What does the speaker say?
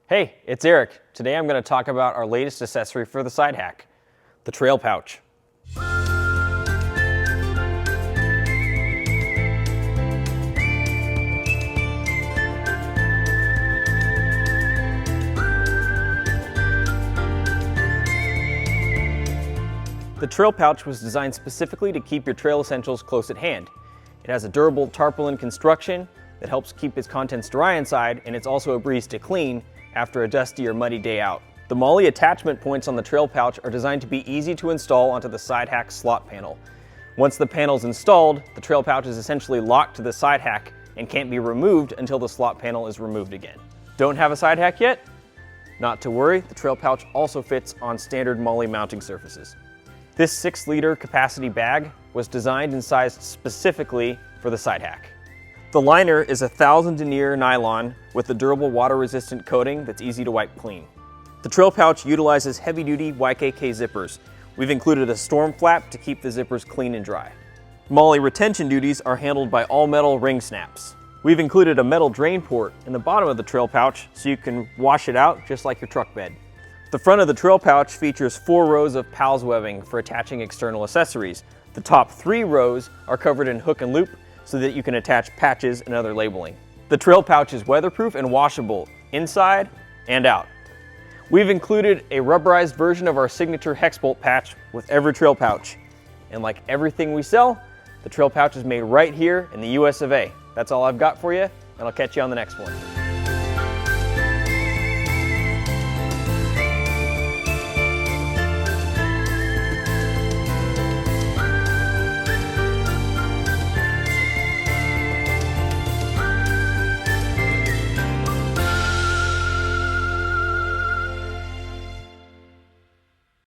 Hey, it's Eric. Today I'm going to talk about our latest accessory for the SideHack, the TrailPouch. The TrailPouch was designed specifically to keep your trail essentials close at hand. It has a durable tarpaulin construction that helps keep its contents dry inside, and it's also a breeze to clean after a dusty or muddy day out. The MOLLE attachment points on the TrailPouch are designed to be easy to install onto the SideHack slot panel. Once the panel is installed, the TrailPouch is essentially locked to the SideHack and can't be removed until the slot panel is removed again. Don't have a SideHack yet? Not to worry, the TrailPouch also fits on standard MOLLE mounting surfaces. This 6-liter capacity bag was designed and sized specifically for the SideHack. The liner is a 1000 denier nylon with a durable water-resistant coating that's easy to wipe clean. The TrailPouch utilizes heavy-duty YKK zippers. We've included a storm flap to keep the zippers clean and dry. MOLLE retention duties are handled by all-metal ring snaps. We've included a metal drain port in the bottom of the TrailPouch so you can wash it out just like your truck bed. The front of the TrailPouch features 4 rows of PALS webbing for attaching external accessories. The top 3 rows are covered in hook and loop so that you can attach patches and other labeling. The TrailPouch is weatherproof and washable inside and out. We've included a rubberized version of our signature hex bolt patch with every TrailPouch. And like everything we sell, the TrailPouch is made right here in the US of A. That's all I've got for you, and I'll catch you on the next one.